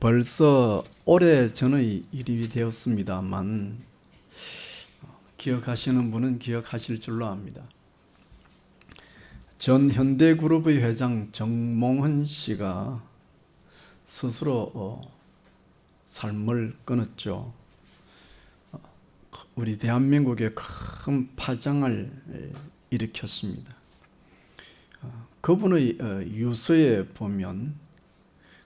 벌써 오래전의 일이 되었습니다만 기억하시는 분은 기억하실 줄로 압니다. 전 현대그룹의 회장 정몽헌 씨가 스스로 삶을 끊었죠. 우리 대한민국에 큰 파장을 일으켰습니다. 그분의 유서에 보면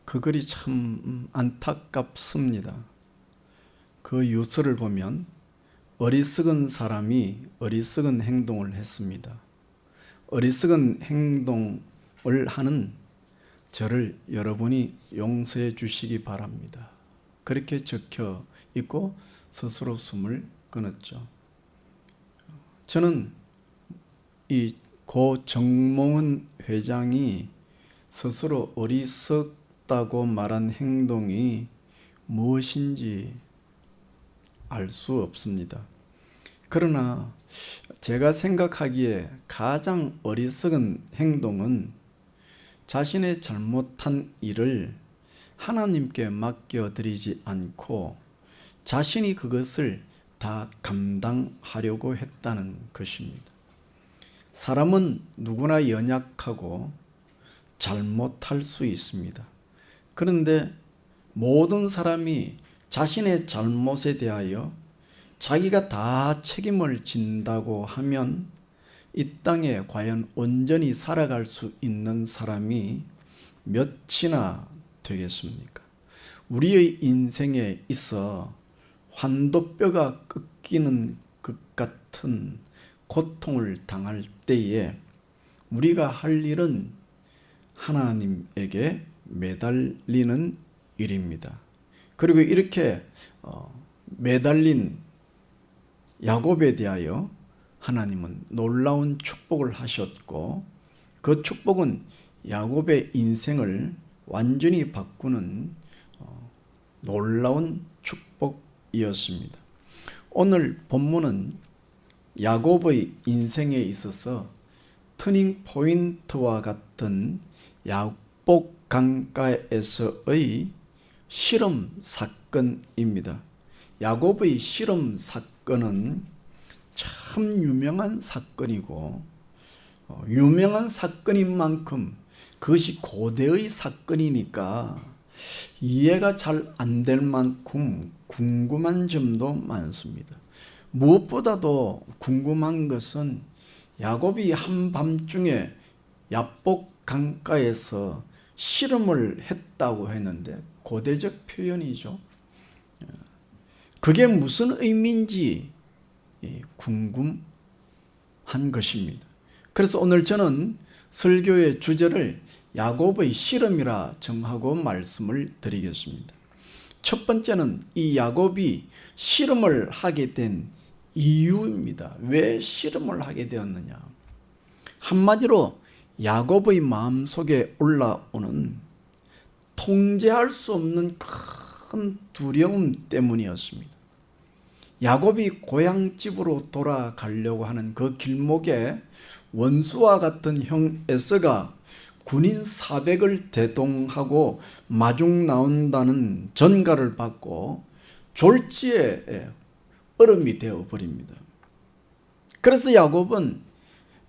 그 글이 참 안타깝습니다. 그 유서를 보면 어리석은 사람이 어리석은 행동을 했습니다. 어리석은 행동을 하는 저를 여러분이 용서해 주시기 바랍니다. 그렇게 적혀 있고 스스로 숨을 끊었죠. 저는 이 고 정몽헌 회장이 스스로 어리석다고 말한 행동이 무엇인지 알 수 없습니다. 그러나 제가 생각하기에 가장 어리석은 행동은 자신의 잘못한 일을 하나님께 맡겨드리지 않고 자신이 그것을 다 감당하려고 했다는 것입니다. 사람은 누구나 연약하고 잘못할 수 있습니다. 그런데 모든 사람이 자신의 잘못에 대하여 자기가 다 책임을 진다고 하면 이 땅에 과연 온전히 살아갈 수 있는 사람이 몇이나 되겠습니까? 우리의 인생에 있어 환도뼈가 꺾이는 것 같은 고통을 당할 때에 우리가 할 일은 하나님에게 매달리는 일입니다. 그리고 이렇게 매달린 야곱에 대하여 하나님은 놀라운 축복을 하셨고 그 축복은 야곱의 인생을 완전히 바꾸는 놀라운 축복이었습니다. 오늘 본문은 야곱의 인생에 있어서 터닝 포인트와 같은 야복 강가에서의 실험 사건입니다. 야곱의 실험 사건은 참 유명한 사건이고 유명한 사건인 만큼 그것이 고대의 사건이니까 이해가 잘 안 될 만큼 궁금한 점도 많습니다. 무엇보다도 궁금한 것은 야곱이 한밤중에 야복 강가에서 실험을 했다고 했는데 고대적 표현이죠. 그게 무슨 의미인지 궁금한 것입니다. 그래서 오늘 저는 설교의 주제를 야곱의 실험이라 정하고 말씀을 드리겠습니다. 첫 번째는 이 야곱이 실험을 하게 된 이유입니다. 왜 실험을 하게 되었느냐? 한마디로 야곱의 마음속에 올라오는 통제할 수 없는 큰 두려움 때문이었습니다. 야곱이 고향집으로 돌아가려고 하는 그 길목에 원수와 같은 형 에서가 군인 400을 대동하고 마중 나온다는 전가를 받고 졸지에 얼음이 되어버립니다. 그래서 야곱은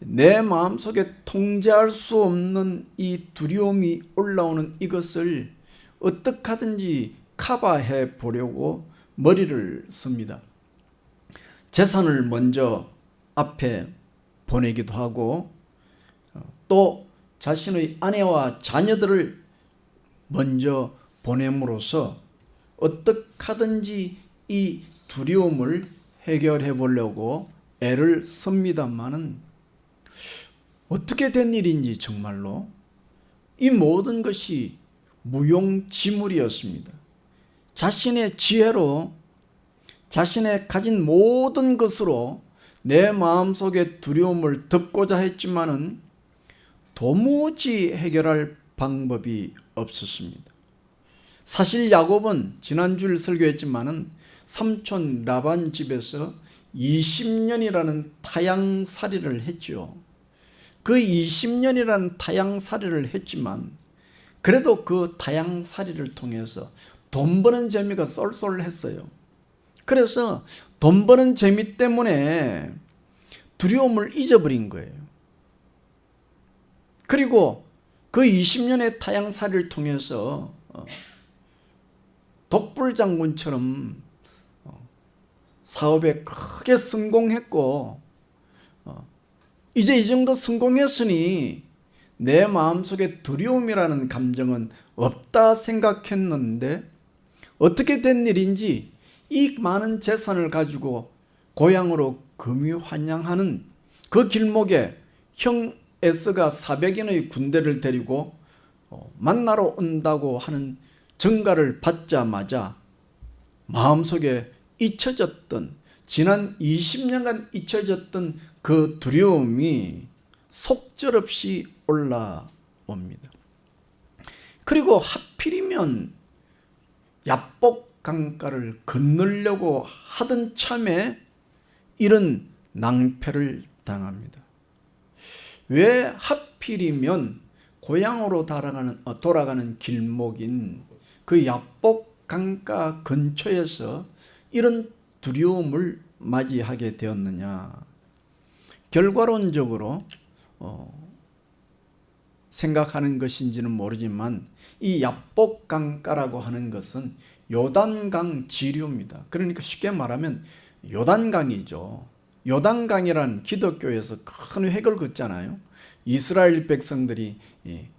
내 마음속에 통제할 수 없는 이 두려움이 올라오는 이것을 어떻게 하든지 커버해 보려고 머리를 씁니다. 재산을 먼저 앞에 보내기도 하고 또 자신의 아내와 자녀들을 먼저 보냄으로써 어떻게 하든지 이 두려움을 해결해 보려고 애를 씁니다마는 어떻게 된 일인지 정말로 이 모든 것이 무용지물이었습니다. 자신의 지혜로 자신의 가진 모든 것으로 내 마음속의 두려움을 덮고자 했지만은 도무지 해결할 방법이 없었습니다. 사실 야곱은 지난주에 설교했지만은 삼촌 라반 집에서 20년이라는 타향살이를 했죠. 그 20년이라는 타향살이를 했지만 그래도 그 타향살이를 통해서 돈 버는 재미가 쏠쏠했어요. 그래서 돈 버는 재미 때문에 두려움을 잊어버린 거예요. 그리고 그 20년의 타향살이를 통해서 독불장군처럼 사업에 크게 성공했고, 이제 이 정도 성공했으니 내 마음속에 두려움이라는 감정은 없다 생각했는데, 어떻게 된 일인지 이 많은 재산을 가지고 고향으로 금유환영하는 그 길목에 형 에스가 400인의 군대를 데리고 만나러 온다고 하는 전가를 받자마자 마음속에 잊혀졌던, 지난 20년간 잊혀졌던 그 두려움이 속절없이 올라옵니다. 그리고 하필이면 야복 강가를 건너려고 하던 참에 이런 낭패를 당합니다. 왜 하필이면 고향으로 돌아가는 길목인 그 야복 강가 근처에서 이런 두려움을 맞이하게 되었느냐? 결과론적으로 생각하는 것인지는 모르지만 이 야복 강가라고 하는 것은 요단강 지류입니다. 그러니까 쉽게 말하면 요단강이죠. 요단강이란 기독교에서 큰 획을 긋잖아요. 이스라엘 백성들이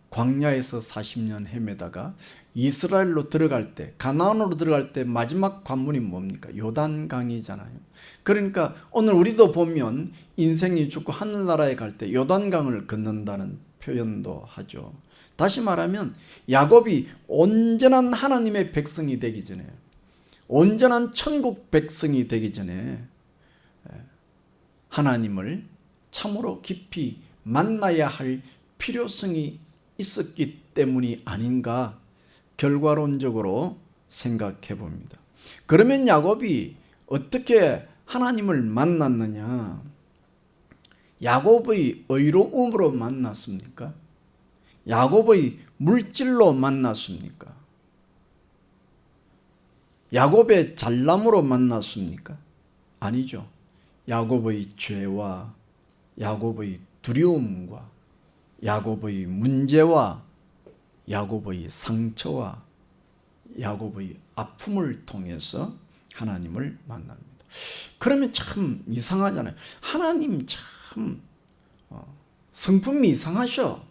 광야에서 40년 헤매다가 이스라엘로 들어갈 때, 가나안으로 들어갈 때 마지막 관문이 뭡니까? 요단강이잖아요. 그러니까 오늘 우리도 보면 인생이 죽고 하늘나라에 갈 때 요단강을 건넌다는 표현도 하죠. 다시 말하면 야곱이 온전한 하나님의 백성이 되기 전에, 온전한 천국 백성이 되기 전에 하나님을 참으로 깊이 만나야 할 필요성이 있었기 때문이 아닌가 결과론적으로 생각해 봅니다. 그러면 야곱이 어떻게 하나님을 만났느냐? 야곱의 의로움으로 만났습니까? 야곱의 물질로 만났습니까? 야곱의 잘남으로 만났습니까? 아니죠. 야곱의 죄와 야곱의 두려움과 야곱의 문제와 야곱의 상처와 야곱의 아픔을 통해서 하나님을 만납니다. 그러면 참 이상하잖아요. 하나님 참 성품이 이상하셔.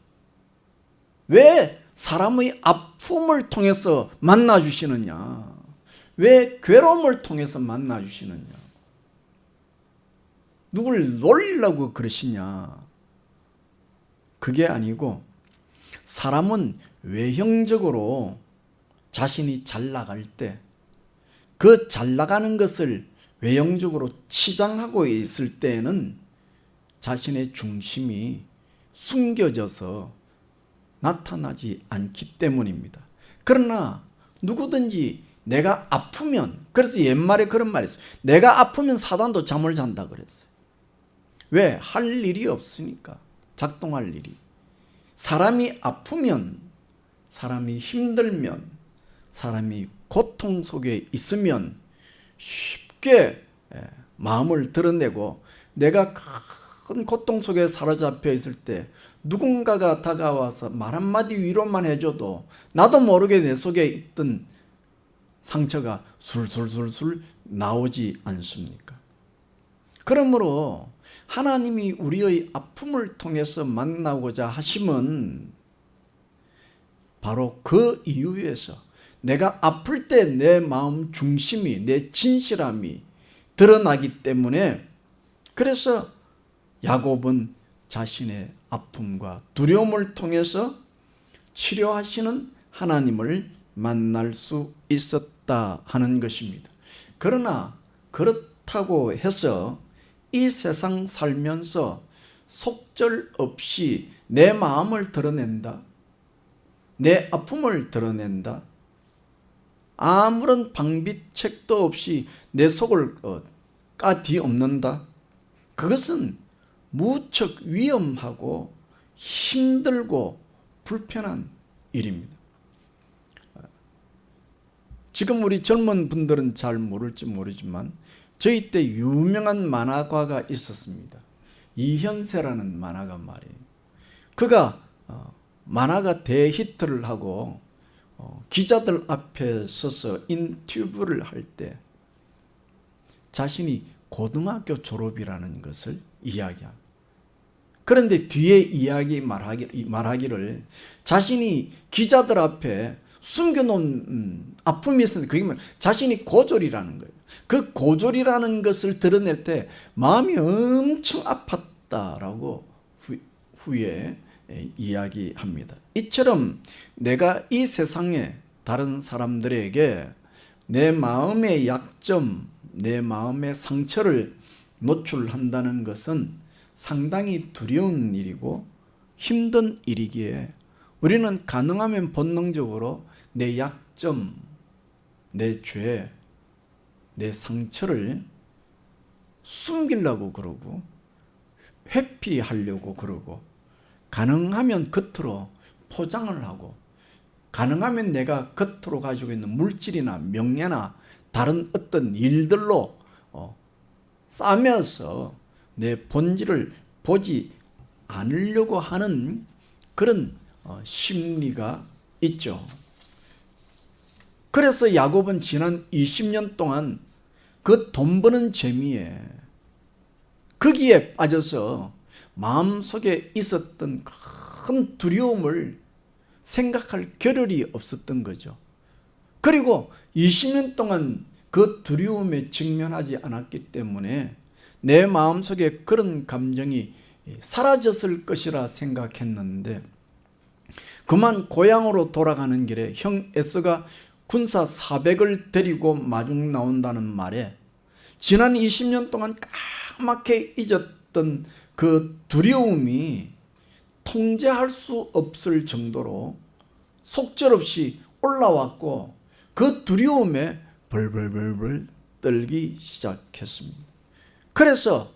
왜 사람의 아픔을 통해서 만나주시느냐? 왜 괴로움을 통해서 만나주시느냐? 누굴 놀리려고 그러시냐? 그게 아니고 사람은 외형적으로 자신이 잘 나갈 때 그 잘 나가는 것을 외형적으로 치장하고 있을 때에는 자신의 중심이 숨겨져서 나타나지 않기 때문입니다. 그러나 누구든지 내가 아프면, 그래서 옛말에 그런 말이 있어요. 내가 아프면 사단도 잠을 잔다 그랬어요. 왜? 할 일이 없으니까. 작동할 일이. 사람이 아프면, 사람이 힘들면, 사람이 고통 속에 있으면 쉽게 마음을 드러내고, 내가 큰 고통 속에 사로잡혀 있을 때 누군가가 다가와서 말 한마디 위로만 해줘도 나도 모르게 내 속에 있던 상처가 술술술술 나오지 않습니까? 그러므로 하나님이 우리의 아픔을 통해서 만나고자 하심은 바로 그 이유에서 내가 아플 때 내 마음 중심이, 내 진실함이 드러나기 때문에, 그래서 야곱은 자신의 아픔과 두려움을 통해서 치료하시는 하나님을 만날 수 있었다 하는 것입니다. 그러나 그렇다고 해서 이 세상 살면서 속절없이 내 마음을 드러낸다, 내 아픔을 드러낸다, 아무런 방비책도 없이 내 속을 까뒤엎는다, 그것은 무척 위험하고 힘들고 불편한 일입니다. 지금 우리 젊은 분들은 잘 모를지 모르지만 저희 때 유명한 만화가가 있었습니다. 이현세라는 만화가 말이에요. 그가 만화가 대히트를 하고 기자들 앞에 서서 인터뷰를 할 때 자신이 고등학교 졸업이라는 것을 이야기합니다. 그런데 뒤에 말하기를 자신이 기자들 앞에 숨겨놓은 아픔이 있었는데 그게 뭐냐, 자신이 고졸이라는 거예요. 그 고졸이라는 것을 드러낼 때 마음이 엄청 아팠다라고 후에 이야기합니다. 이처럼 내가 이 세상에 다른 사람들에게 내 마음의 약점, 내 마음의 상처를 노출한다는 것은 상당히 두려운 일이고 힘든 일이기에 우리는 가능하면 본능적으로 내 약점, 내 죄, 내 상처를 숨기려고 그러고 회피하려고 그러고 가능하면 겉으로 포장을 하고 가능하면 내가 겉으로 가지고 있는 물질이나 명예나 다른 어떤 일들로 싸매서 내 본질을 보지 않으려고 하는 그런 심리가 있죠. 그래서 야곱은 지난 20년 동안 그 돈 버는 재미에 거기에 빠져서 마음속에 있었던 큰 두려움을 생각할 겨를이 없었던 거죠. 그리고 20년 동안 그 두려움에 직면하지 않았기 때문에 내 마음속에 그런 감정이 사라졌을 것이라 생각했는데 그만 고향으로 돌아가는 길에 형 에서가 군사 400을 데리고 마중 나온다는 말에 지난 20년 동안 까맣게 잊었던 그 두려움이 통제할 수 없을 정도로 속절없이 올라왔고 그 두려움에 벌벌벌벌 떨기 시작했습니다. 그래서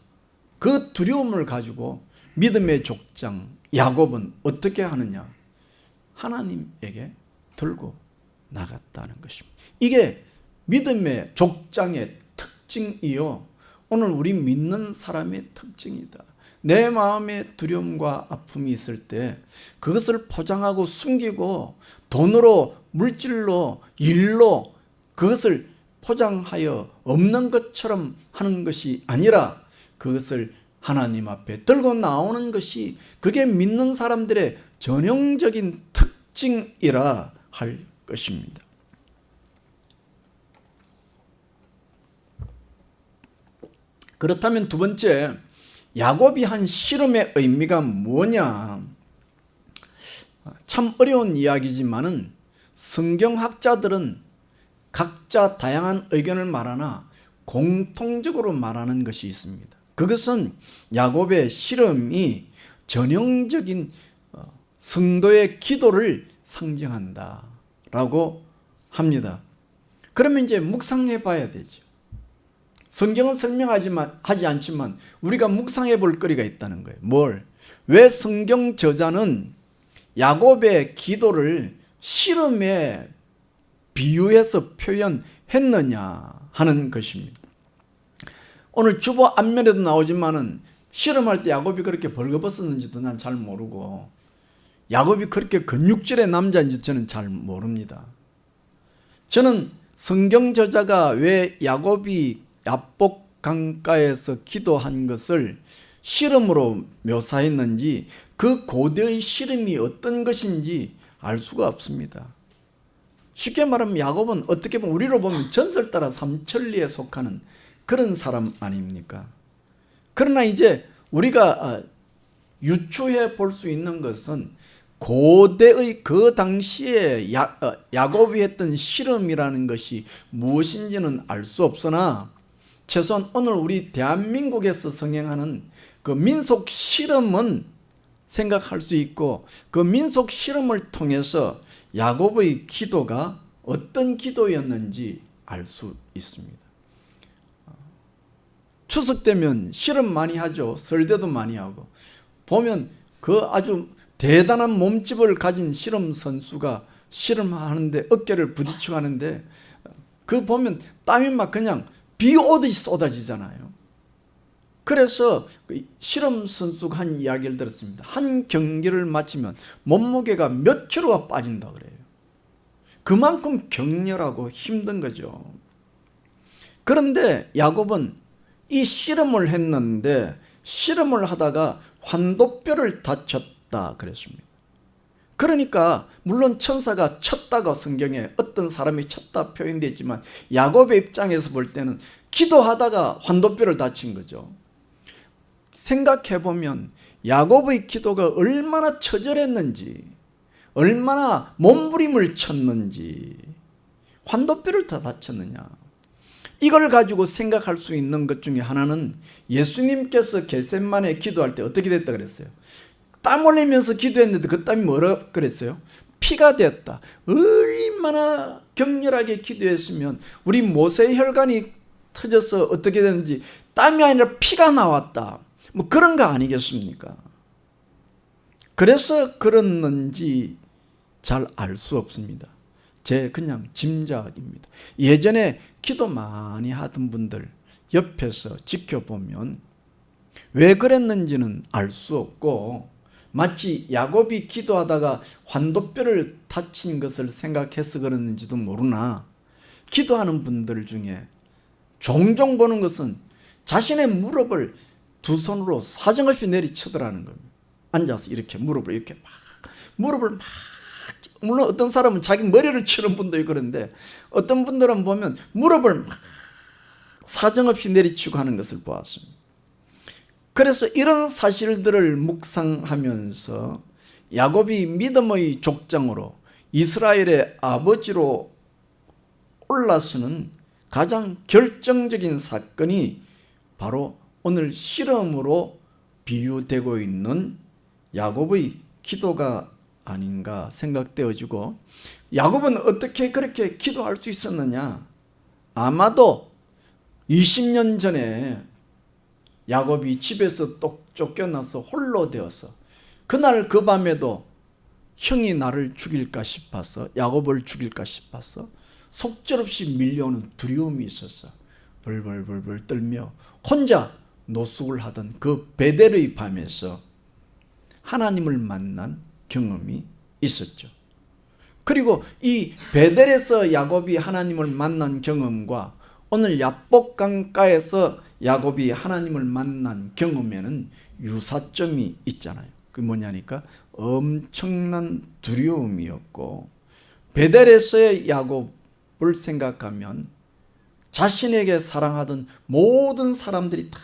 그 두려움을 가지고 믿음의 족장 야곱은 어떻게 하느냐? 하나님에게 들고 나갔다는 것입니다. 이게 믿음의 족장의 특징이요, 오늘 우리 믿는 사람의 특징이다. 내 마음에 두려움과 아픔이 있을 때 그것을 포장하고 숨기고 돈으로, 물질로, 일로 그것을 포장하여 없는 것처럼 하는 것이 아니라 그것을 하나님 앞에 들고 나오는 것이 그게 믿는 사람들의 전형적인 특징이라 할 것입니다. 그렇다면 두 번째, 야곱이 한 씨름의 의미가 뭐냐? 참 어려운 이야기지만은 성경학자들은 각자 다양한 의견을 말하나 공통적으로 말하는 것이 있습니다. 그것은 야곱의 씨름이 전형적인 성도의 기도를 상징한다라고 합니다. 그러면 이제 묵상해 봐야 되죠. 성경은 설명하지 않지만 우리가 묵상해 볼 거리가 있다는 거예요. 뭘? 왜 성경 저자는 야곱의 기도를 씨름에 비유해서 표현했느냐 하는 것입니다. 오늘 주보 앞면에도 나오지만은 씨름할 때 야곱이 그렇게 벌거벗었는지도 난 잘 모르고 야곱이 그렇게 근육질의 남자인지 저는 잘 모릅니다. 저는 성경 저자가 왜 야곱이 야복 강가에서 기도한 것을 씨름으로 묘사했는지 그 고대의 씨름이 어떤 것인지 알 수가 없습니다. 쉽게 말하면 야곱은 어떻게 보면 우리로 보면 전설 따라 삼천리에 속하는 그런 사람 아닙니까? 그러나 이제 우리가 유추해 볼 수 있는 것은 고대의 그 당시에 야곱이 했던 씨름이라는 것이 무엇인지는 알 수 없으나 최소한 오늘 우리 대한민국에서 성행하는 그 민속 씨름은 생각할 수 있고 그 민속 씨름을 통해서 야곱의 기도가 어떤 기도였는지 알 수 있습니다. 추석 되면 씨름 많이 하죠. 설대도 많이 하고 보면 그 아주 대단한 몸집을 가진 씨름 선수가 씨름하는데 어깨를 부딪히고 하는데 그 보면 땀이 막 그냥 비 오듯이 쏟아지잖아요. 그래서 실험 선수가 한 이야기를 들었습니다. 한 경기를 마치면 몸무게가 몇 킬로가 빠진다 그래요. 그만큼 격렬하고 힘든 거죠. 그런데 야곱은 이 실험을 했는데 실험을 하다가 환도뼈를 다쳤다 그랬습니다. 그러니까 물론 천사가 쳤다가 성경에 어떤 사람이 쳤다 표현되어 있지만 야곱의 입장에서 볼 때는 기도하다가 환도뼈를 다친 거죠. 생각해보면 야곱의 기도가 얼마나 처절했는지, 얼마나 몸부림을 쳤는지, 환도뼈를 다 다쳤느냐, 이걸 가지고 생각할 수 있는 것 중에 하나는 예수님께서 겟세마네 기도할 때 어떻게 됐다 그랬어요? 땀 흘리면서 기도했는데 그 땀이 뭐라 그랬어요? 피가 되었다. 얼마나 격렬하게 기도했으면 우리 모세의 혈관이 터져서 어떻게 되는지 땀이 아니라 피가 나왔다. 뭐 그런 거 아니겠습니까? 그래서 그랬는지 잘 알 수 없습니다. 제 그냥 짐작입니다. 예전에 기도 많이 하던 분들 옆에서 지켜보면 왜 그랬는지는 알 수 없고 마치 야곱이 기도하다가 환도뼈를 다친 것을 생각해서 그랬는지도 모르나 기도하는 분들 중에 종종 보는 것은 자신의 무릎을 두 손으로 사정없이 내리치더라는 겁니다. 앉아서 이렇게 무릎을 이렇게 무릎을 물론 어떤 사람은 자기 머리를 치는 분도 있고 그런데 어떤 분들은 보면 무릎을 사정없이 내리치고 하는 것을 보았습니다. 그래서 이런 사실들을 묵상하면서 야곱이 믿음의 족장으로 이스라엘의 아버지로 올라서는 가장 결정적인 사건이 바로 오늘 실험으로 비유되고 있는 야곱의 기도가 아닌가 생각되어지고, 야곱은 어떻게 그렇게 기도할 수 있었느냐? 아마도 20년 전에 야곱이 집에서 쫓겨나서 홀로 되어서 그날 그 밤에도 형이 나를 죽일까 싶어서, 야곱을 죽일까 싶어서 속절없이 밀려오는 두려움이 있었어. 벌벌벌벌 떨며 혼자 노숙을 하던 그 베델의 밤에서 하나님을 만난 경험이 있었죠. 그리고 이 베델에서 야곱이 하나님을 만난 경험과 오늘 야복강가에서 야곱이 하나님을 만난 경험에는 유사점이 있잖아요. 그게 뭐냐니까 엄청난 두려움이었고, 베델에서의 야곱을 생각하면 자신에게 사랑하던 모든 사람들이 다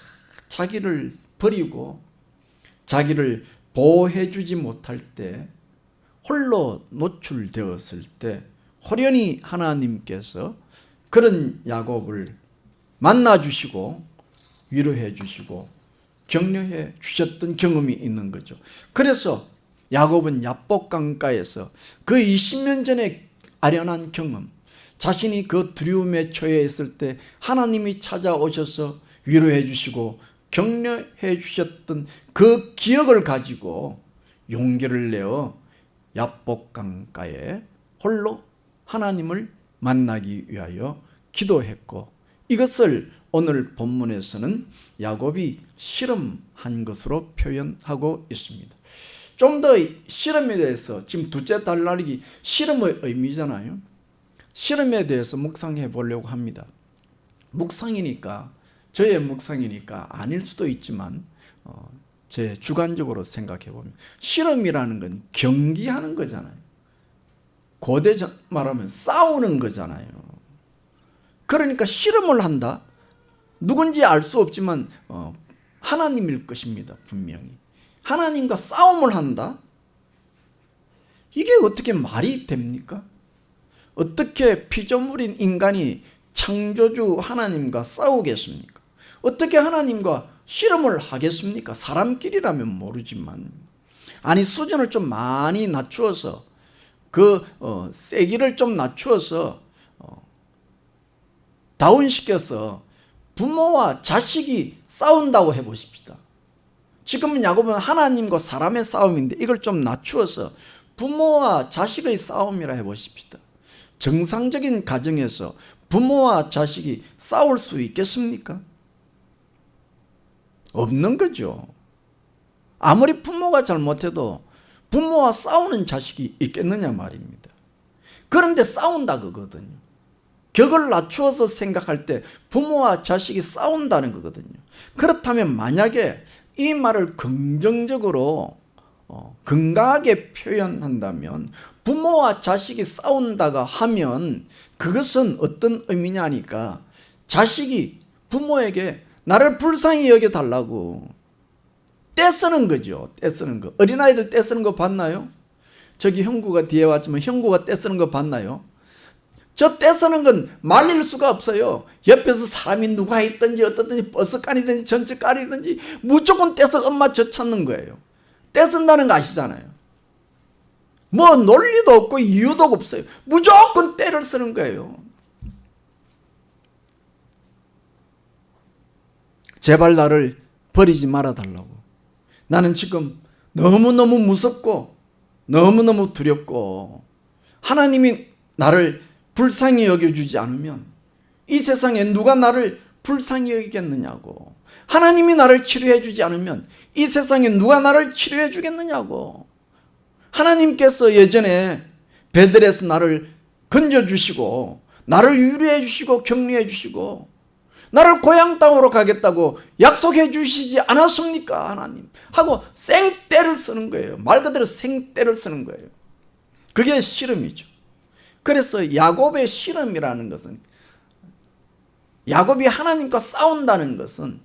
자기를 버리고 자기를 보호해주지 못할 때, 홀로 노출되었을 때 호련히 하나님께서 그런 야곱을 만나주시고 위로해 주시고 격려해 주셨던 경험이 있는 거죠. 그래서 야곱은 야복강가에서 그 20년 전에 아련한 경험, 자신이 그 두려움에 처해 있을 때 하나님이 찾아오셔서 위로해 주시고 격려해 주셨던 그 기억을 가지고 용기를 내어 야복강가에 홀로 하나님을 만나기 위하여 기도했고, 이것을 오늘 본문에서는 야곱이 실험한 것으로 표현하고 있습니다. 좀 더 실험에 대해서, 지금 둘째 달 날이 실험의 의미잖아요. 실험에 대해서 묵상해 보려고 합니다. 묵상이니까, 저의 묵상이니까 아닐 수도 있지만 제 주관적으로 생각해 보면 실험이라는 건 경기하는 거잖아요. 고대 말하면 싸우는 거잖아요. 그러니까 실험을 한다. 누군지 알 수 없지만 하나님일 것입니다. 분명히. 하나님과 싸움을 한다. 이게 어떻게 말이 됩니까? 어떻게 피조물인 인간이 창조주 하나님과 싸우겠습니까? 어떻게 하나님과 실험을 하겠습니까? 사람끼리라면 모르지만. 아니, 수준을 좀 많이 낮추어서 그 세기를 좀 낮추어서 다운시켜서 부모와 자식이 싸운다고 해보십시다. 지금은 야곱은 하나님과 사람의 싸움인데 이걸 좀 낮추어서 부모와 자식의 싸움이라 해보십시다. 정상적인 가정에서 부모와 자식이 싸울 수 있겠습니까? 없는 거죠. 아무리 부모가 잘못해도 부모와 싸우는 자식이 있겠느냐 말입니다. 그런데 싸운다 그거거든요. 격을 낮추어서 생각할 때 부모와 자식이 싸운다는 거거든요. 그렇다면 만약에 이 말을 긍정적으로 건강하게 표현한다면 부모와 자식이 싸운다가 하면 그것은 어떤 의미냐 하니까 자식이 부모에게 나를 불쌍히 여겨달라고 떼쓰는 거죠. 떼쓰는 거. 어린아이들 떼쓰는 거 봤나요? 저기 형구가 뒤에 왔지만 형구가 떼쓰는 거 봤나요? 저 떼쓰는 건 말릴 수가 없어요. 옆에서 사람이 누가 있든지 어떻든지 버스까리든지 전철까리든지 무조건 떼서 엄마 저 찾는 거예요. 떼쓴다는 거 아시잖아요. 뭐 논리도 없고 이유도 없어요. 무조건 떼를 쓰는 거예요. 제발 나를 버리지 말아달라고. 나는 지금 너무너무 무섭고 너무너무 두렵고 하나님이 나를 불쌍히 여겨주지 않으면 이 세상에 누가 나를 불쌍히 여기겠느냐고. 하나님이 나를 치료해 주지 않으면 이 세상에 누가 나를 치료해 주겠느냐고. 하나님께서 예전에 베들에서 나를 건져주시고 나를 위로해 주시고 격려해 주시고 나를 고향 땅으로 가겠다고 약속해 주시지 않았습니까? 하나님 하고 생떼를 쓰는 거예요. 말 그대로 생떼를 쓰는 거예요. 그게 씨름이죠. 그래서 야곱의 씨름이라는 것은, 야곱이 하나님과 싸운다는 것은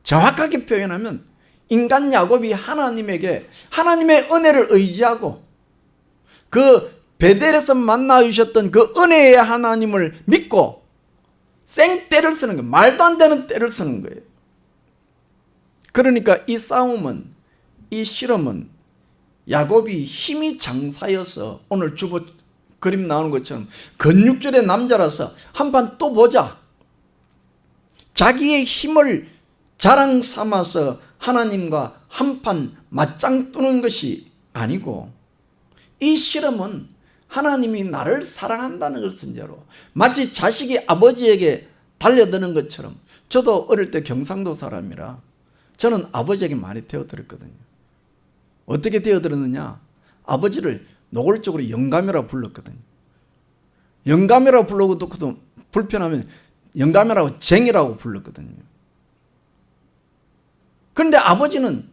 정확하게 표현하면 인간 야곱이 하나님에게 하나님의 은혜를 의지하고 그 베델에서 만나 주셨던 그 은혜의 하나님을 믿고 생떼를 쓰는 거예요. 말도 안 되는 떼를 쓰는 거예요. 그러니까 이 싸움은, 이 실험은 야곱이 힘이 장사여서 오늘 주보 그림 나오는 것처럼 근육질의 남자라서 한판 또 보자. 자기의 힘을 자랑 삼아서 하나님과 한판 맞짱 뜨는 것이 아니고 이 실험은 하나님이 나를 사랑한다는 것을 전제로 마치 자식이 아버지에게 달려드는 것처럼 저도 어릴 때 경상도 사람이라 저는 아버지에게 많이 되어들었거든요. 어떻게 되어들었느냐? 아버지를 노골적으로 영감이라고 불렀거든요. 영감이라고 불러도 불편하면 영감이라고 쟁이라고 불렀거든요. 그런데 아버지는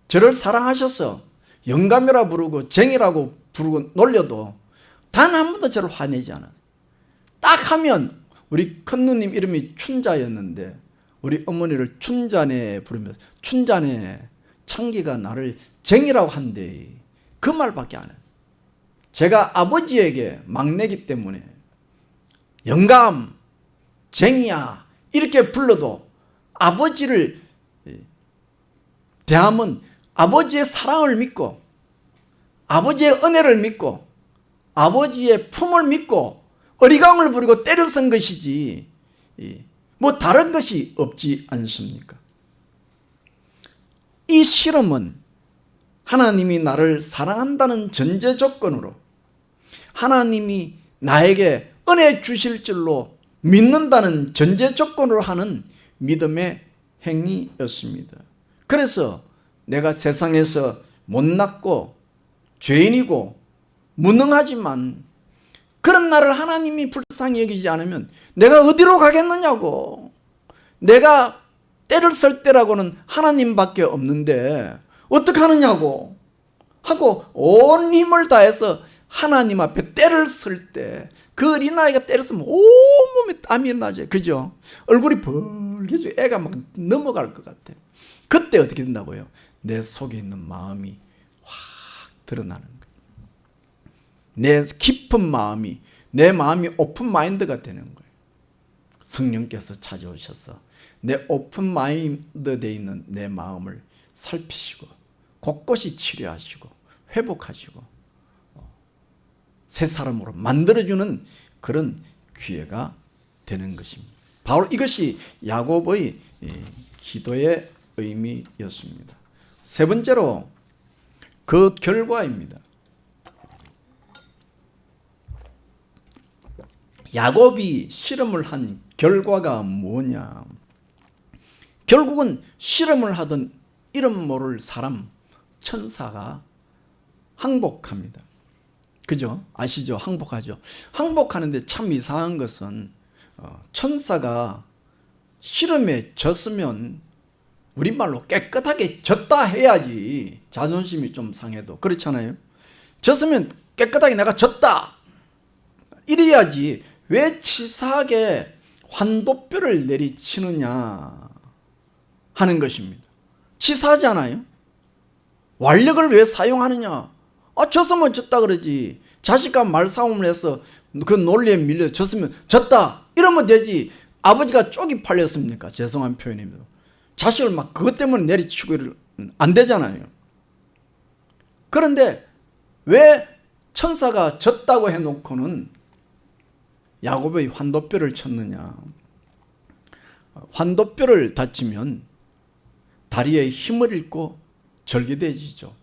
저를 사랑하셔서 영감이라고 부르고 쟁이라고 부르고 놀려도 단 한 번도 저를 화내지 않아요. 딱 하면 우리 큰 누님 이름이 춘자였는데 우리 어머니를 춘자네 부르면서 춘자네 창기가 나를 쟁이라고 한대. 그 말밖에 안 해요. 제가 아버지에게 막내기 때문에 영감, 쟁이야 이렇게 불러도 아버지를 대하면 아버지의 사랑을 믿고 아버지의 은혜를 믿고 아버지의 품을 믿고 어리광을 부리고 때를 쓴 것이지 뭐 다른 것이 없지 않습니까? 이 실험은 하나님이 나를 사랑한다는 전제 조건으로 하나님이 나에게 은혜 주실 줄로 믿는다는 전제 조건으로 하는 믿음의 행위였습니다. 그래서 내가 세상에서 못났고 죄인이고 무능하지만 그런 나를 하나님이 불쌍히 여기지 않으면 내가 어디로 가겠느냐고. 내가 때를 쓸 때라고는 하나님밖에 없는데 어떡하느냐고 하고 온 힘을 다해서 하나님 앞에 때를 쓸 때 그 어린아이가 때를 쓰면 온몸에 땀이 나죠. 그죠? 얼굴이 벌개져 애가 막 넘어갈 것 같아요. 그때 어떻게 된다고요? 내 속에 있는 마음이 확 드러나는 거예요. 내 깊은 마음이, 내 마음이 오픈 마인드가 되는 거예요. 성령께서 찾아오셔서 내 오픈 마인드 돼 있는 내 마음을 살피시고 곳곳이 치료하시고 회복하시고 새 사람으로 만들어주는 그런 기회가 되는 것입니다. 바로 이것이 야곱의 기도의 의미였습니다. 세 번째로 그 결과입니다. 야곱이 실험을 한 결과가 뭐냐? 결국은 실험을 하던 이름 모를 사람, 천사가 항복합니다. 그죠? 아시죠? 항복하죠. 항복하는데 참 이상한 것은 천사가 실험에 졌으면 우리말로 깨끗하게 졌다 해야지 자존심이 좀 상해도. 그렇잖아요. 졌으면 깨끗하게 내가 졌다 이래야지 왜 치사하게 환도뼈를 내리치느냐 하는 것입니다. 치사하잖아요. 완력을 왜 사용하느냐? 졌으면 졌다 그러지. 자식과 말싸움을 해서 그 논리에 밀려 졌으면 졌다 이러면 되지. 아버지가 쪽이 팔렸습니까? 죄송한 표현입니다. 자식을 막 그것 때문에 내리치고 안 되잖아요. 그런데 왜 천사가 졌다고 해놓고는 야곱의 환도뼈를 쳤느냐? 환도뼈를 다치면 다리에 힘을 잃고 절개되지죠.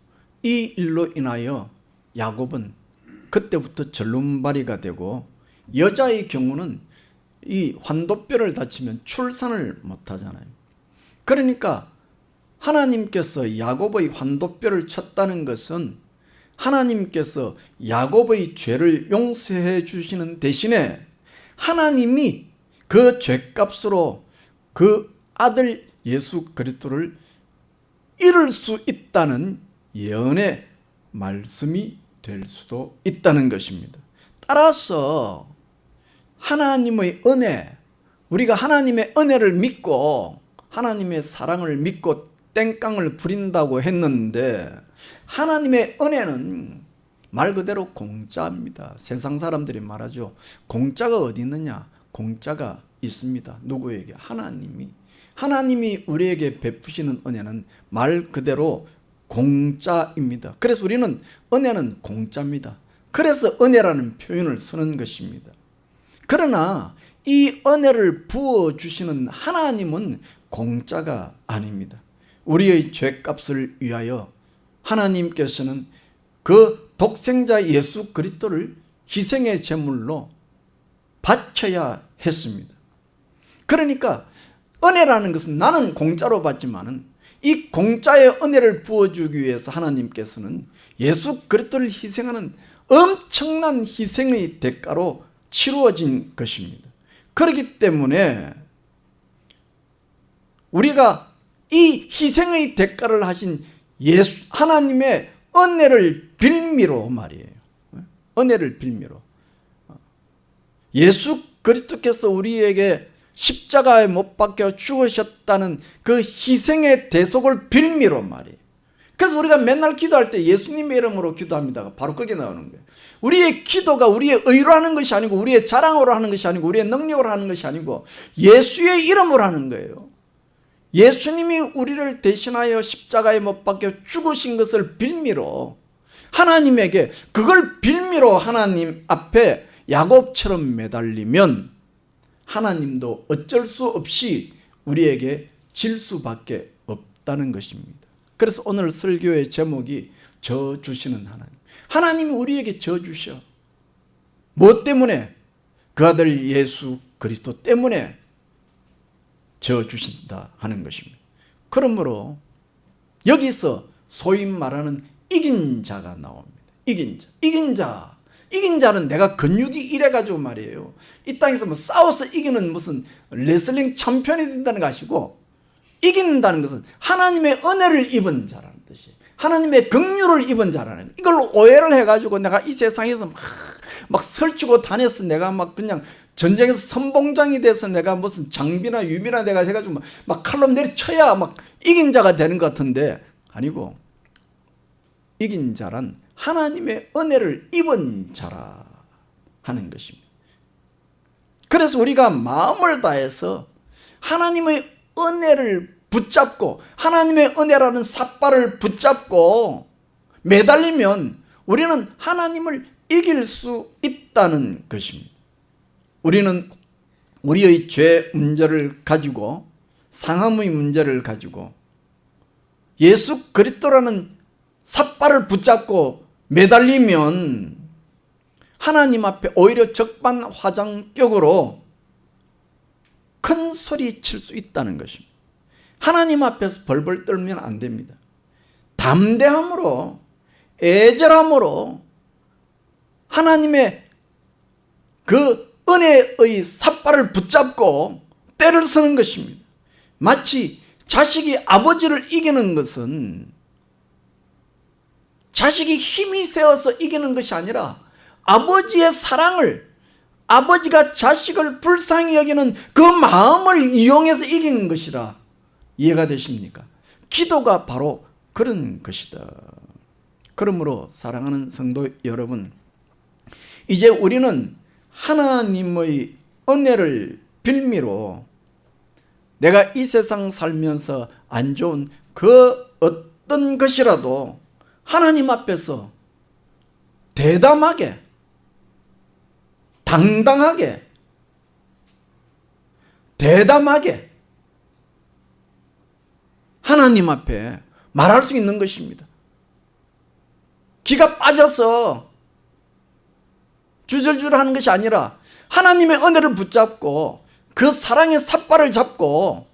이 일로 인하여 야곱은 그때부터 절름발이가 되고, 여자의 경우는 이 환도뼈를 다치면 출산을 못하잖아요. 그러니까 하나님께서 야곱의 환도뼈를 쳤다는 것은 하나님께서 야곱의 죄를 용서해 주시는 대신에 하나님이 그 죄값으로 그 아들 예수 그리스도를 잃을 수 있다는 예언의 말씀이 될 수도 있다는 것입니다. 따라서 하나님의 은혜, 우리가 하나님의 은혜를 믿고 하나님의 사랑을 믿고 땡깡을 부린다고 했는데, 하나님의 은혜는 말 그대로 공짜입니다. 세상 사람들이 말하죠. 공짜가 어디 있느냐? 공짜가 있습니다. 누구에게? 하나님이 우리에게 베푸시는 은혜는 말 그대로 공짜입니다. 그래서 우리는 은혜는 공짜입니다. 그래서 은혜라는 표현을 쓰는 것입니다. 그러나 이 은혜를 부어주시는 하나님은 공짜가 아닙니다. 우리의 죄값을 위하여 하나님께서는 그 독생자 예수 그리스도를 희생의 제물로 바쳐야 했습니다. 그러니까 은혜라는 것은 나는 공짜로 받지만은 이 공짜의 은혜를 부어주기 위해서 하나님께서는 예수 그리스도를 희생하는 엄청난 희생의 대가로 치루어진 것입니다. 그렇기 때문에 우리가 이 희생의 대가를 하신 하나님의 은혜를 빌미로 말이에요. 은혜를 빌미로. 예수 그리스도께서 우리에게 십자가에 못 박혀 죽으셨다는 그 희생의 대속을 빌미로 말이에요. 그래서 우리가 맨날 기도할 때 예수님의 이름으로 기도합니다. 바로 그게 나오는 거예요. 우리의 기도가 우리의 의로 하는 것이 아니고, 우리의 자랑으로 하는 것이 아니고, 우리의 능력으로 하는 것이 아니고, 예수의 이름으로 하는 거예요. 예수님이 우리를 대신하여 십자가에 못 박혀 죽으신 것을 빌미로 하나님에게, 그걸 빌미로 하나님 앞에 야곱처럼 매달리면 하나님도 어쩔 수 없이 우리에게 질 수밖에 없다는 것입니다. 그래서 오늘 설교의 제목이 저 주시는 하나님. 하나님이 우리에게 저 주셔. 뭐 때문에? 그 아들 예수 그리스도 때문에 저 주신다 하는 것입니다. 그러므로 여기서 소위 말하는 이긴 자가 나옵니다. 이긴 자는 내가 근육이 이래가지고 말이에요. 이 땅에서 뭐 싸워서 이기는 무슨 레슬링 챔피언이 된다는 것이고, 이긴다는 것은 하나님의 은혜를 입은 자라는 뜻이에요. 하나님의 긍휼을 입은 자라는, 이걸 오해를 해가지고 내가 이 세상에서 막 설치고 다녀서 내가 막 그냥 전쟁에서 선봉장이 돼서 내가 무슨 장비나 유비나 내가 해가지고 막 칼로 내리쳐야 막 이긴 자가 되는 것 같은데, 아니고 이긴 자란 하나님의 은혜를 입은 자라 하는 것입니다. 그래서 우리가 마음을 다해서 하나님의 은혜를 붙잡고, 하나님의 은혜라는 삿발을 붙잡고 매달리면 우리는 하나님을 이길 수 있다는 것입니다. 우리는 우리의 죄 문제를 가지고, 상함의 문제를 가지고 예수 그리스도라는 삿발을 붙잡고 매달리면 하나님 앞에 오히려 적반하장격으로 큰 소리 칠 수 있다는 것입니다. 하나님 앞에서 벌벌 떨면 안 됩니다. 담대함으로, 애절함으로 하나님의 그 은혜의 삿발을 붙잡고 때를 서는 것입니다. 마치 자식이 아버지를 이기는 것은 자식이 힘이 세어서 이기는 것이 아니라 아버지의 사랑을, 아버지가 자식을 불쌍히 여기는 그 마음을 이용해서 이기는 것이라. 이해가 되십니까? 기도가 바로 그런 것이다. 그러므로 사랑하는 성도 여러분, 이제 우리는 하나님의 은혜를 빌미로 내가 이 세상 살면서 안 좋은 그 어떤 것이라도 하나님 앞에서 대담하게, 당당하게, 대담하게 하나님 앞에 말할 수 있는 것입니다. 기가 빠져서 주절주절 하는 것이 아니라 하나님의 은혜를 붙잡고 그 사랑의 삿발을 잡고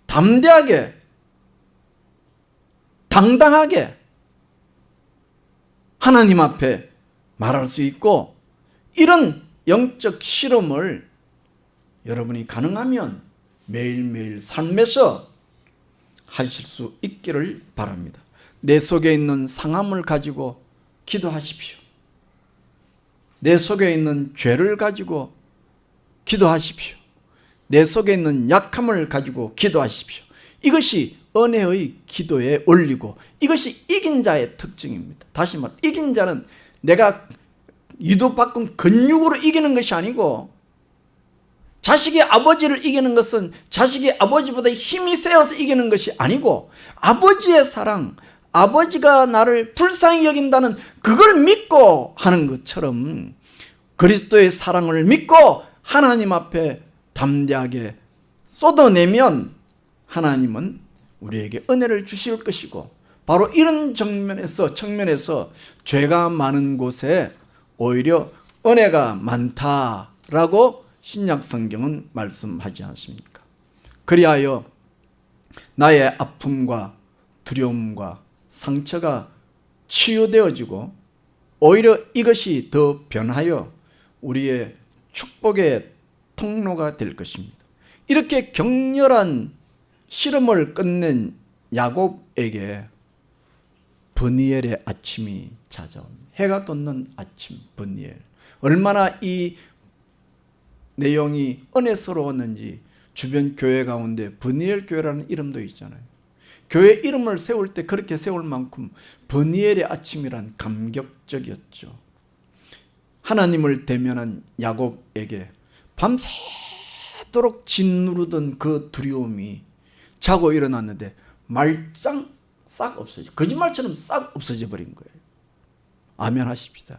담대하게, 당당하게 하나님 앞에 말할 수 있고, 이런 영적 실험을 여러분이 가능하면 매일매일 삶에서 하실 수 있기를 바랍니다. 내 속에 있는 상함을 가지고 기도하십시오. 내 속에 있는 죄를 가지고 기도하십시오. 내 속에 있는 약함을 가지고 기도하십시오. 이것이 은혜의 기도에 올리고 이것이 이긴 자의 특징입니다. 다시 말해, 이긴 자는 내가 유도받은 근육으로 이기는 것이 아니고, 자식이 아버지를 이기는 것은 자식이 아버지보다 힘이 세어서 이기는 것이 아니고, 아버지의 사랑, 아버지가 나를 불쌍히 여긴다는 그걸 믿고 하는 것처럼 그리스도의 사랑을 믿고 하나님 앞에 담대하게 쏟아내면 하나님은 우리에게 은혜를 주실 것이고, 바로 이런 측면에서 죄가 많은 곳에 오히려 은혜가 많다라고 신약 성경은 말씀하지 않습니까? 그리하여 나의 아픔과 두려움과 상처가 치유되어지고 오히려 이것이 더 변하여 우리의 축복의 통로가 될 것입니다. 이렇게 격렬한 실험을 끝낸 야곱에게 브니엘의 아침이 찾아옵니다. 해가 돋는 아침, 브니엘. 얼마나 이 내용이 은혜스러웠는지 주변 교회 가운데 브니엘 교회라는 이름도 있잖아요. 교회 이름을 세울 때 그렇게 세울 만큼 브니엘의 아침이란 감격적이었죠. 하나님을 대면한 야곱에게 밤새도록 짓누르던 그 두려움이 자고 일어났는데 말짱 싹 없어져, 거짓말처럼 싹 없어져 버린 거예요. 아멘 하십시다.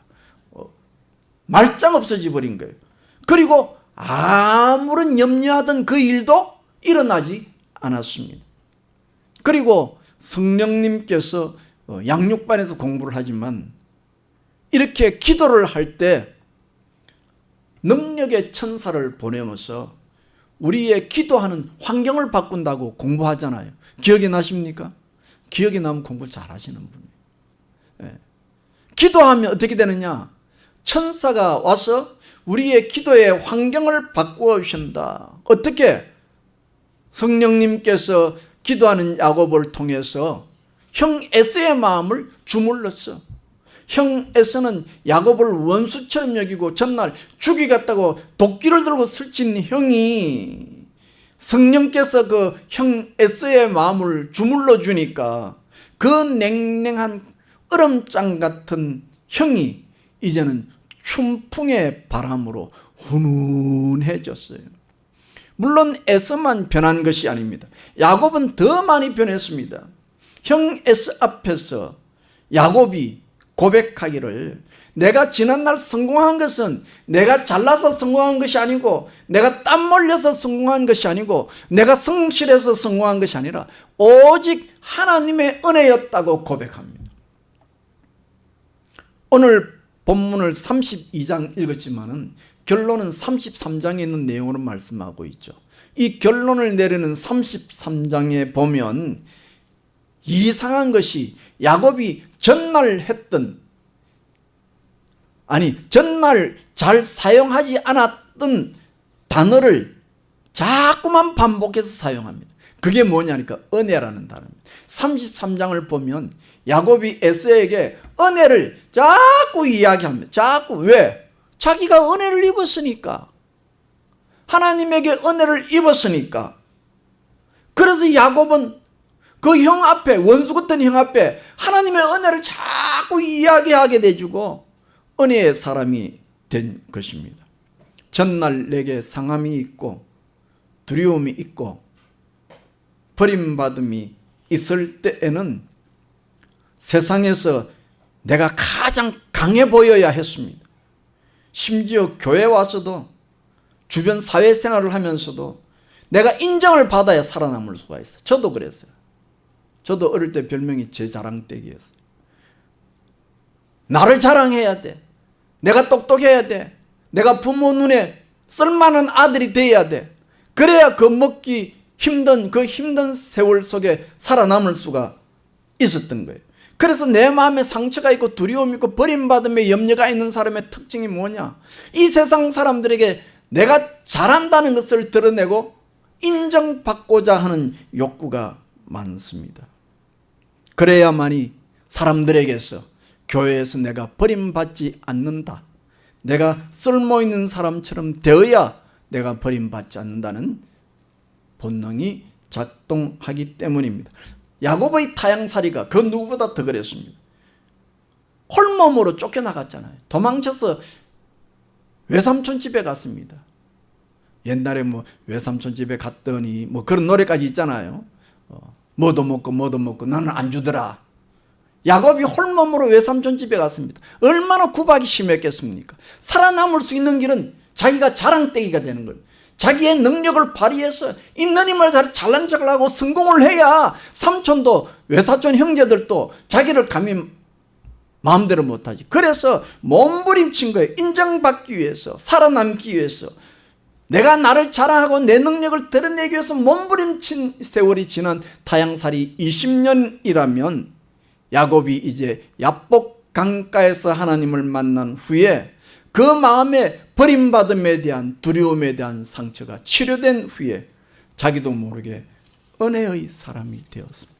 말짱 없어져 버린 거예요. 그리고 아무런 염려하던 그 일도 일어나지 않았습니다. 그리고 성령님께서 양육반에서 공부를 하지만 이렇게 기도를 할 때 능력의 천사를 보내면서 우리의 기도하는 환경을 바꾼다고 공부하잖아요. 기억이 나십니까? 기억이 나면 공부 잘하시는 분이에요. 예. 기도하면 어떻게 되느냐? 천사가 와서 우리의 기도의 환경을 바꾸어 주신다. 어떻게? 성령님께서 기도하는 야곱을 통해서 형 에서의 마음을 주물렀어. 형 에서는 야곱을 원수처럼 여기고 전날 죽이겠다고 도끼를 들고 슬친 형이 성령께서 그 형 에서의 마음을 주물러 주니까 그 냉랭한 얼음장 같은 형이 이제는 춘풍의 바람으로 훈훈해졌어요. 물론 에서만 변한 것이 아닙니다. 야곱은 더 많이 변했습니다. 형 에서 앞에서 야곱이 고백하기를, 내가 지난날 성공한 것은 내가 잘나서 성공한 것이 아니고, 내가 땀 흘려서 성공한 것이 아니고, 내가 성실해서 성공한 것이 아니라 오직 하나님의 은혜였다고 고백합니다. 오늘 본문을 32장 읽었지만은 결론은 33장에 있는 내용으로 말씀하고 있죠. 이 결론을 내리는 33장에 보면 이상한 것이 야곱이 전날 잘 사용하지 않았던 단어를 자꾸만 반복해서 사용합니다. 그게 뭐냐니까 은혜라는 단어입니다. 33장을 보면 야곱이 에서에게 은혜를 자꾸 이야기합니다. 자꾸. 왜? 자기가 은혜를 입었으니까. 하나님에게 은혜를 입었으니까. 그래서 야곱은 그 형 앞에, 원수 같은 형 앞에 하나님의 은혜를 자꾸 이야기하게 돼주고 은혜의 사람이 된 것입니다. 전날 내게 상함이 있고 두려움이 있고 버림받음이 있을 때에는 세상에서 내가 가장 강해 보여야 했습니다. 심지어 교회 와서도 주변 사회생활을 하면서도 내가 인정을 받아야 살아남을 수가 있어요. 저도 그랬어요. 저도 어릴 때 별명이 제 자랑떼기였어요. 나를 자랑해야 돼. 내가 똑똑해야 돼. 내가 부모 눈에 쓸만한 아들이 돼야 돼. 그래야 그 먹기 힘든 그 힘든 세월 속에 살아남을 수가 있었던 거예요. 그래서 내 마음에 상처가 있고 두려움이 있고 버림받음에 염려가 있는 사람의 특징이 뭐냐? 이 세상 사람들에게 내가 잘한다는 것을 드러내고 인정받고자 하는 욕구가 많습니다. 그래야만이 사람들에게서 교회에서 내가 버림받지 않는다. 내가 쓸모있는 사람처럼 되어야 내가 버림받지 않는다는 본능이 작동하기 때문입니다. 야곱의 타향살이가 그 누구보다 더 그랬습니다. 홀몸으로 쫓겨나갔잖아요. 도망쳐서 외삼촌 집에 갔습니다. 옛날에 외삼촌 집에 갔더니 그런 노래까지 있잖아요. 뭐도 먹고 나는 안 주더라. 야곱이 홀몸으로 외삼촌 집에 갔습니다. 얼마나 구박이 심했겠습니까? 살아남을 수 있는 길은 자기가 자랑떼기가 되는 거예요. 자기의 능력을 발휘해서 있는 힘을 잘난 척을 하고 성공을 해야 삼촌도 외사촌 형제들도 자기를 감히 마음대로 못하지. 그래서 몸부림친 거예요. 인정받기 위해서, 살아남기 위해서. 내가 나를 자랑하고 내 능력을 드러내기 위해서 몸부림친 세월이 지난 타향살이 20년이라면 야곱이 이제 야복 강가에서 하나님을 만난 후에 그 마음에 버림받음에 대한 두려움에 대한 상처가 치료된 후에 자기도 모르게 은혜의 사람이 되었습니다.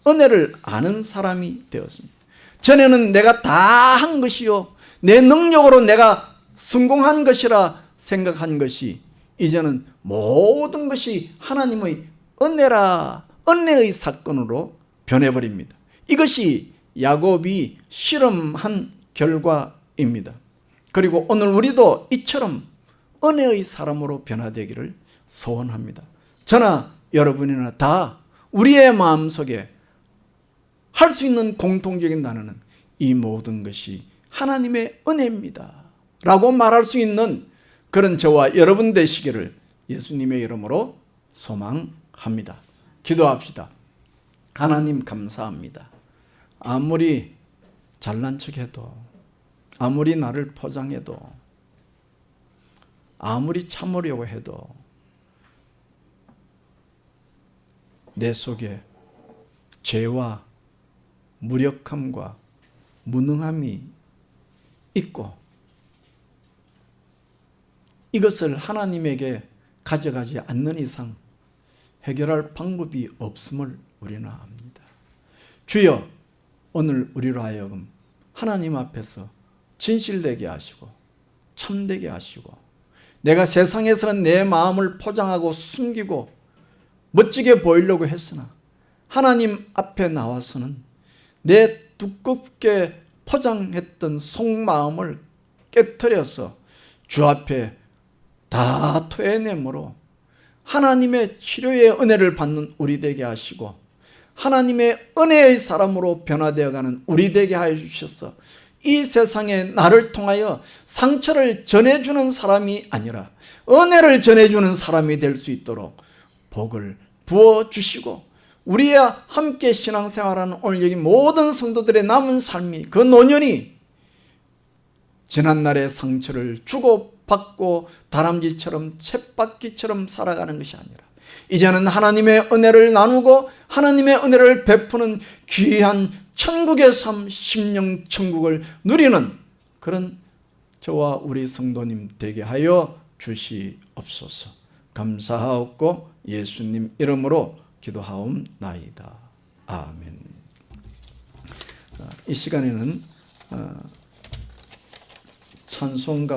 은혜를 아는 사람이 되었습니다. 전에는 내가 다 한 것이요, 내 능력으로 내가 성공한 것이라 생각한 것이 이제는 모든 것이 하나님의 은혜라, 은혜의 사건으로 변해버립니다. 이것이 야곱이 실험한 결과입니다. 그리고 오늘 우리도 이처럼 은혜의 사람으로 변화되기를 소원합니다. 저나 여러분이나 다 우리의 마음속에 할 수 있는 공통적인 단어는 이 모든 것이 하나님의 은혜입니다 라고 말할 수 있는 그런 저와 여러분 되시기를 예수님의 이름으로 소망합니다. 기도합시다. 하나님 감사합니다. 아무리 잘난 척해도, 아무리 나를 포장해도, 아무리 참으려고 해도 내 속에 죄와 무력함과 무능함이 있고 이것을 하나님에게 가져가지 않는 이상 해결할 방법이 없음을 우리는 압니다. 주여, 오늘 우리로 하여금 하나님 앞에서 진실되게 하시고 참되게 하시고 내가 세상에서는 내 마음을 포장하고 숨기고 멋지게 보이려고 했으나 하나님 앞에 나와서는 내 두껍게 포장했던 속마음을 깨트려서 주 앞에 다 토해내므로 하나님의 치료의 은혜를 받는 우리 되게 하시고 하나님의 은혜의 사람으로 변화되어가는 우리 되게 하여 주셔서 이 세상에 나를 통하여 상처를 전해주는 사람이 아니라 은혜를 전해주는 사람이 될 수 있도록 복을 부어주시고 우리와 함께 신앙생활하는 오늘 여기 모든 성도들의 남은 삶이 그 노년이 지난날의 상처를 주고받고 다람쥐처럼 쳇바퀴처럼 살아가는 것이 아니라 이제는 하나님의 은혜를 나누고 하나님의 은혜를 베푸는 귀한 천국의 삶, 심령 천국을 누리는 그런 저와 우리 성도님 되게 하여 주시옵소서. 감사하옵고 예수님 이름으로 기도하옵나이다. 아멘. 이 시간에는 찬송가